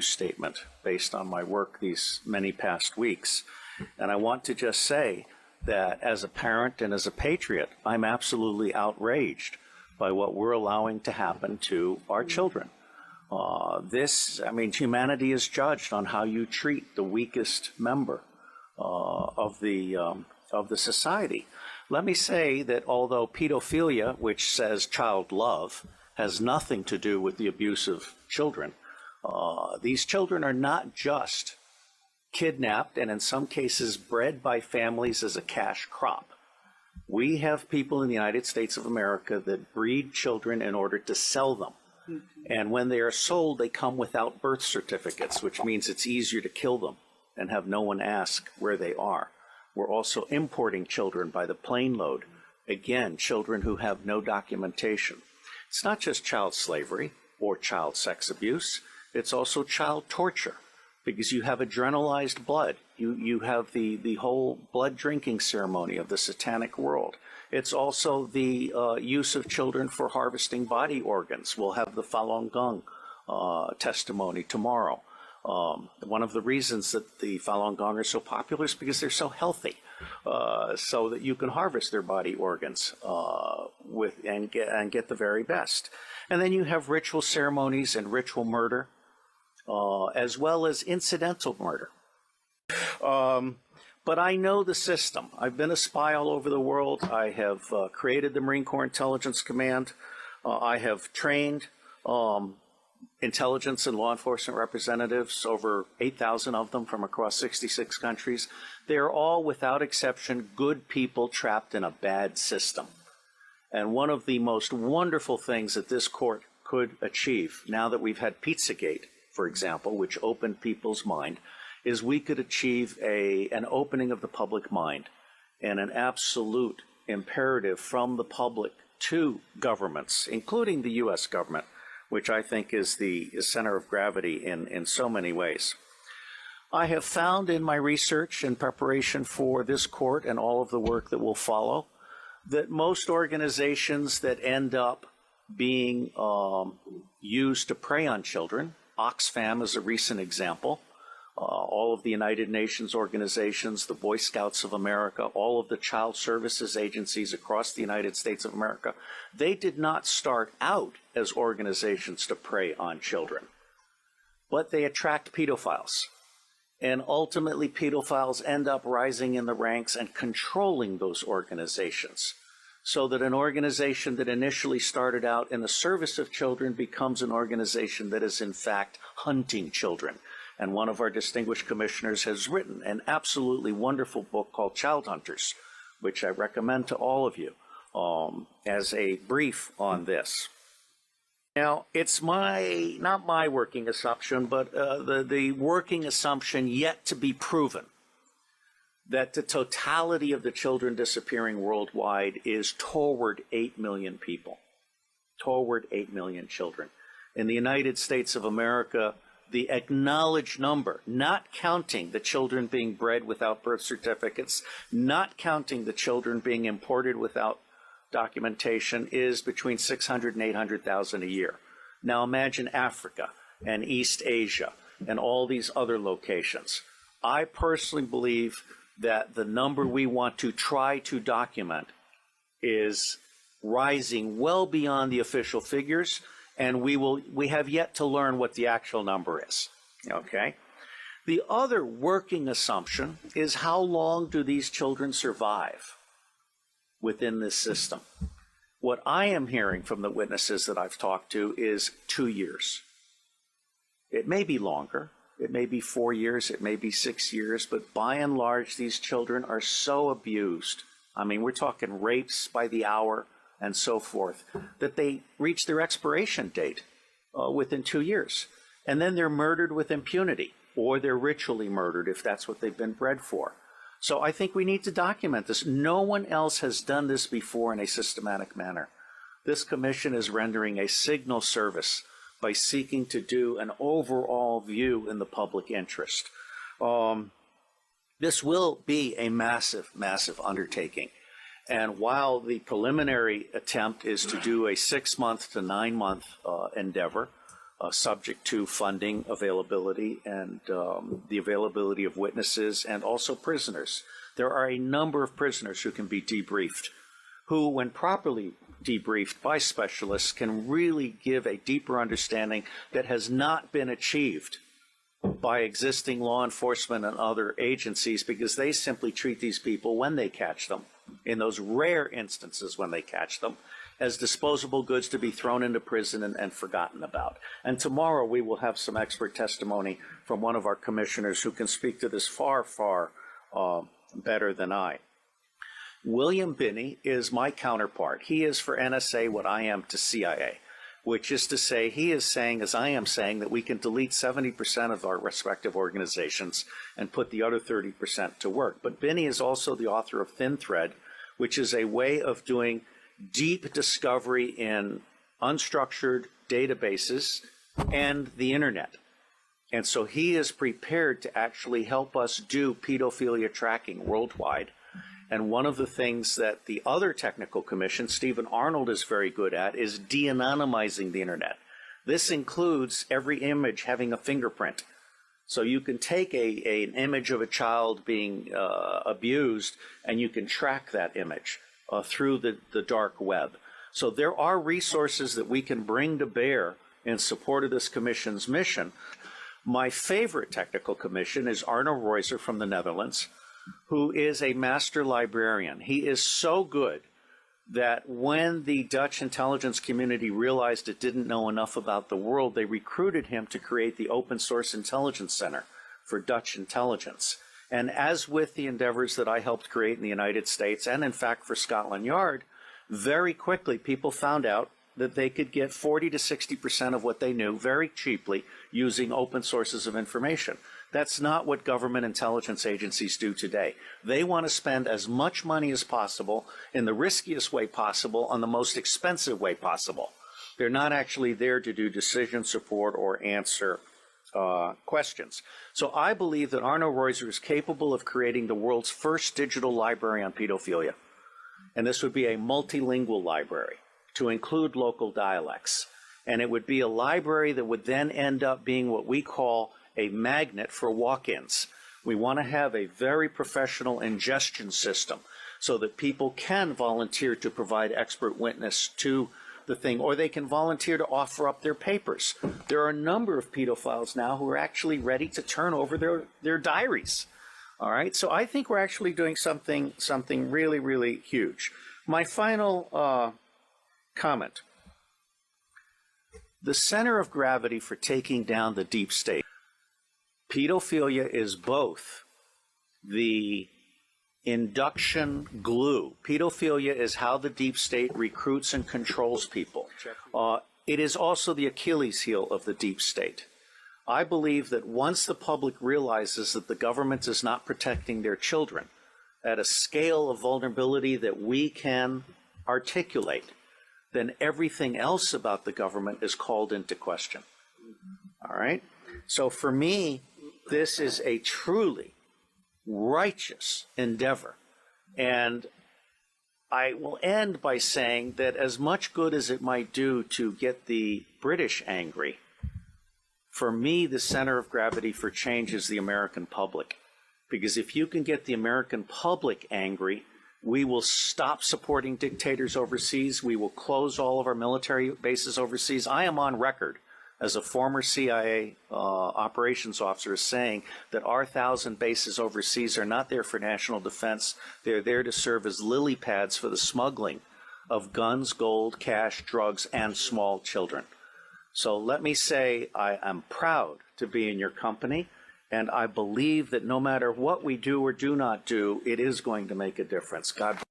statement based on my work these many past weeks. And I want to just say that as a parent and as a patriot, I'm absolutely outraged by what we're allowing to happen to our children. Humanity is judged on how you treat the weakest member of the society. Let me say that although pedophilia, which says child love, has nothing to do with the abuse of children, these children are not just kidnapped and in some cases bred by families as a cash crop. We have people in the United States of America that breed children in order to sell them. And when they are sold, they come without birth certificates, which means it's easier to kill them and have no one ask where they are. We're also importing children by the plane load. Again, children who have no documentation. It's not just child slavery or child sex abuse. It's also child torture, because you have adrenalized blood. You have the whole blood drinking ceremony of the satanic world. It's also the use of children for harvesting body organs. We'll have the Falun Gong testimony tomorrow. One of the reasons that the Falun Gong are so popular is because they're so healthy, so that you can harvest their body organs and get the very best. And then you have ritual ceremonies and ritual murder, as well as incidental murder. But I know the system. I've been a spy all over the world. I have created the Marine Corps Intelligence Command. I have trained intelligence and law enforcement representatives, over 8,000 of them from across 66 countries. They're all, without exception, good people trapped in a bad system. And one of the most wonderful things that this court could achieve, now that we've had Pizzagate, for example, which opened people's mind, is we could achieve an opening of the public mind and an absolute imperative from the public to governments, including the U.S. government, which I think is the center of gravity in so many ways. I have found in my research in preparation for this court and all of the work that will follow that most organizations that end up being used to prey on children, Oxfam is a recent example, all of the United Nations organizations, the Boy Scouts of America, all of the child services agencies across the United States of America, they did not start out as organizations to prey on children, but they attract pedophiles. And ultimately, pedophiles end up rising in the ranks and controlling those organizations, so that an organization that initially started out in the service of children becomes an organization that is in fact hunting children. And one of our distinguished commissioners has written an absolutely wonderful book called Child Hunters, which I recommend to all of you as a brief on this. Now, it's not my working assumption, but the working assumption yet to be proven that the totality of the children disappearing worldwide is toward 8 million people, toward 8 million children. In the United States of America, the acknowledged number, not counting the children being bred without birth certificates, not counting the children being imported without documentation, is between 600 and 800,000 a year. Now imagine Africa and East Asia and all these other locations. I personally believe that the number we want to try to document is rising well beyond the official figures, and we have yet to learn what the actual number is, okay? The other working assumption is how long do these children survive within this system? What I am hearing from the witnesses that I've talked to is 2 years. It may be longer. It may be 4 years. It may be 6 years. But by and large, these children are so abused. I mean, we're talking rapes by the hour and so forth, that they reach their expiration date within 2 years. And then they're murdered with impunity, or they're ritually murdered if that's what they've been bred for. So I think we need to document this. No one else has done this before in a systematic manner. This commission is rendering a signal service by seeking to do an overall view in the public interest. This will be a massive, massive undertaking. And while the preliminary attempt is to do a 6-month to 9-month endeavor, subject to funding availability and the availability of witnesses and also prisoners. There are a number of prisoners who can be debriefed, who, when properly debriefed by specialists, can really give a deeper understanding that has not been achieved by existing law enforcement and other agencies, because they simply treat these people when they catch them, in those rare instances when they catch them, as disposable goods to be thrown into prison and forgotten about. And tomorrow we will have some expert testimony from one of our commissioners who can speak to this far, far better than I. William Binney is my counterpart. He is for NSA what I am to CIA, which is to say he is saying, as I am saying, that we can delete 70% of our respective organizations and put the other 30% to work. But Binney is also the author of Thin Thread, which is a way of doing deep discovery in unstructured databases and the internet. And so he is prepared to actually help us do pedophilia tracking worldwide. And one of the things that the other technical commission, Stephen Arnold, is very good at is de-anonymizing the internet. This includes every image having a fingerprint. So you can take an image of a child being abused and you can track that image through the dark web. So there are resources that we can bring to bear in support of this commission's mission. My favorite technical commission is Arno Reuser from the Netherlands, who is a master librarian. He is so good that when the Dutch intelligence community realized it didn't know enough about the world, they recruited him to create the Open Source Intelligence Center for Dutch intelligence. And as with the endeavors that I helped create in the United States, and in fact for Scotland Yard, very quickly people found out that they could get 40 to 60% of what they knew very cheaply using open sources of information. That's not what government intelligence agencies do today. They want to spend as much money as possible in the riskiest way possible on the most expensive way possible. They're not actually there to do decision support or answer questions. So I believe that Arno Reuser is capable of creating the world's first digital library on pedophilia. And this would be a multilingual library to include local dialects. And it would be a library that would then end up being what we call a magnet for walk-ins. We want to have a very professional ingestion system so that people can volunteer to provide expert witness to the thing, or they can volunteer to offer up their papers. There are a number of pedophiles now who are actually ready to turn over their diaries. All right, so I think we're actually doing something really, really huge. My final comment. The center of gravity for taking down the deep state. Pedophilia is both the induction glue. Pedophilia is how the deep state recruits and controls people. It is also the Achilles heel of the deep state. I believe that once the public realizes that the government is not protecting their children at a scale of vulnerability that we can articulate, then everything else about the government is called into question. All right? So for me, this is a truly righteous endeavor. And I will end by saying that as much good as it might do to get the British angry, for me, the center of gravity for change is the American public. Because if you can get the American public angry, we will stop supporting dictators overseas. We will close all of our military bases overseas. I am on record as a former CIA operations officer saying that our 1,000 bases overseas are not there for national defense. They're there to serve as lily pads for the smuggling of guns, gold, cash, drugs, and small children. So let me say I am proud to be in your company, and I believe that no matter what we do or do not do, it is going to make a difference. God bless.